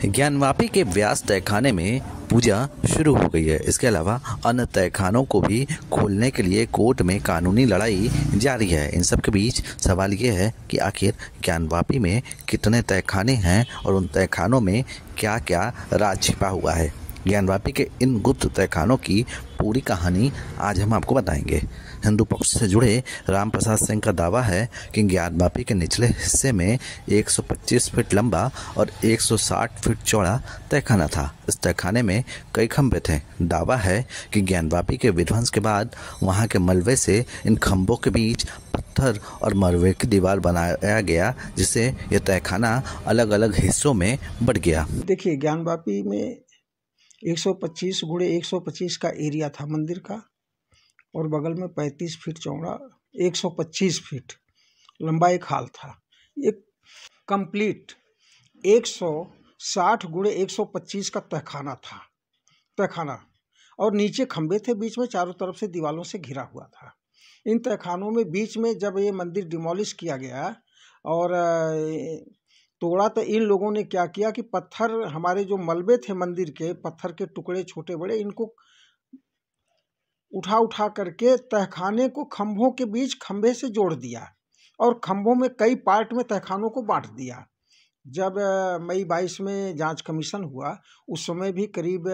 ज्ञानवापी के व्यास तहखाने में पूजा शुरू हो गई है। इसके अलावा अन्य तहखानों को भी खोलने के लिए कोर्ट में कानूनी लड़ाई जारी है। इन सब के बीच सवाल ये है कि आखिर ज्ञानवापी में कितने तहखाने हैं और उन तहखानों में क्या क्या राज छिपा हुआ है। ज्ञानवापी के इन गुप्त तहखानों की पूरी कहानी आज हम आपको बताएंगे। हिंदू पक्ष से जुड़े राम प्रसाद सिंह का दावा है कि ज्ञानवापी के निचले हिस्से में 125 फीट लंबा और 160 फीट चौड़ा तहखाना था। इस तहखाने में कई खंभे थे। दावा है कि ज्ञानवापी के विध्वंस के बाद वहां के मलबे से इन खंभों के बीच पत्थर और मलबे की दीवार बनाया गया, जिससे यह तहखाना अलग अलग हिस्सों में बट गया। देखिए, ज्ञानवापी में 125 गुणे 125 का एरिया था मंदिर का, और बगल में 35 फीट चौड़ा 125 फीट लंबा एक हाल था। एक कंप्लीट 160 गुणे 125 का तहखाना, और नीचे खंबे थे, बीच में चारों तरफ से दीवालों से घिरा हुआ था। इन तहखानों में बीच में जब ये मंदिर डिमोलिश किया गया और तोड़ा, तो इन लोगों ने क्या किया कि पत्थर, हमारे जो मलबे थे मंदिर के, पत्थर के टुकड़े छोटे बड़े, इनको उठा करके तहखाने को खंभों के बीच खंभे से जोड़ दिया और खंभों में कई पार्ट में तहखानों को बांट दिया। जब मई 22 में जांच कमीशन हुआ, उस समय भी करीब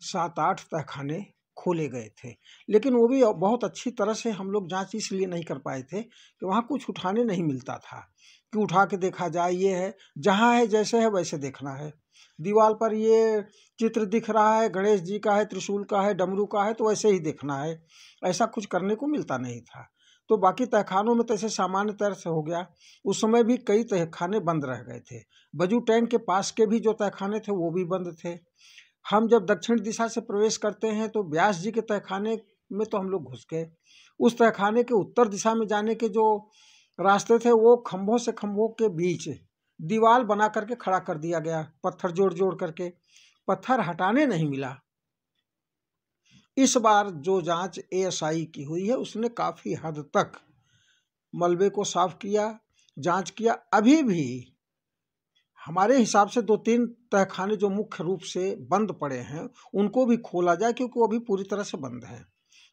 7-8 तहखाने खोले गए थे, लेकिन वो भी बहुत अच्छी तरह से हम लोग जांच इसलिए नहीं कर पाए थे कि वहाँ कुछ उठाने नहीं मिलता था कि उठा के देखा जाए। ये है, जहाँ है जैसे है वैसे देखना है। दीवार पर ये चित्र दिख रहा है, गणेश जी का है, त्रिशूल का है, डमरू का है, तो वैसे ही देखना है। ऐसा कुछ करने को मिलता नहीं था। तो बाकी तहखानों में तो ऐसे सामान्य तरह से हो गया। उस समय भी कई तहखाने बंद रह गए थे। बजू टैंक के पास के भी जो तहखाने थे वो भी बंद थे। हम जब दक्षिण दिशा से प्रवेश करते हैं तो व्यास जी के तहखाने में तो हम लोग घुस गए। उस तहखाने के उत्तर दिशा में जाने के जो रास्ते थे, वो खंभों से खंभों के बीच दीवार बना करके खड़ा कर दिया गया, पत्थर जोड़ जोड़ करके। पत्थर हटाने नहीं मिला। इस बार जो जांच एएसआई की हुई है, उसने काफी हद तक मलबे को साफ किया, जांच किया। अभी भी हमारे हिसाब से 2-3 तहखाने जो मुख्य रूप से बंद पड़े हैं, उनको भी खोला जाए, क्योंकि वो अभी पूरी तरह से बंद हैं,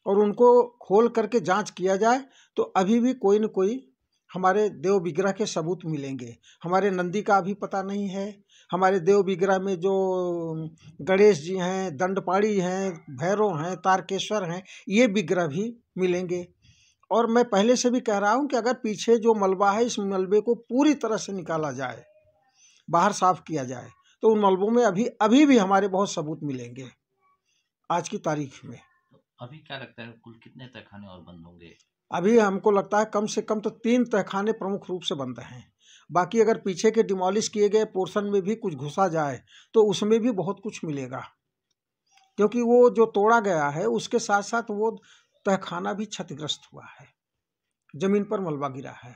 और उनको खोल करके जांच किया जाए तो अभी भी कोई न कोई हमारे देव विग्रह के सबूत मिलेंगे। हमारे नंदी का अभी पता नहीं है। हमारे देव विग्रह में जो गणेश जी हैं, दंडपाणी हैं, भैरव हैं, तारकेश्वर हैं, ये विग्रह भी मिलेंगे। और मैं पहले से भी कह रहा हूँ कि अगर पीछे जो मलबा है, इस मलबे को पूरी तरह से निकाला जाए, बाहर साफ किया जाए, तो उन मलबों में अभी भी हमारे बहुत सबूत मिलेंगे आज की तारीख में। अभी क्या लगता है, कुल कितने तहखाने और बंद होंगे? अभी हमको लगता है कम से कम तो 3 तहखाने प्रमुख रूप से बंद हैं। बाकी अगर पीछे के डिमोलिश किए गए पोर्शन में भी कुछ घुसा जाए तो उसमें भी बहुत कुछ मिलेगा, क्योंकि वो जो तोड़ा गया है उसके साथ साथ वो तहखाना भी क्षतिग्रस्त हुआ है, जमीन पर मलबा गिरा है।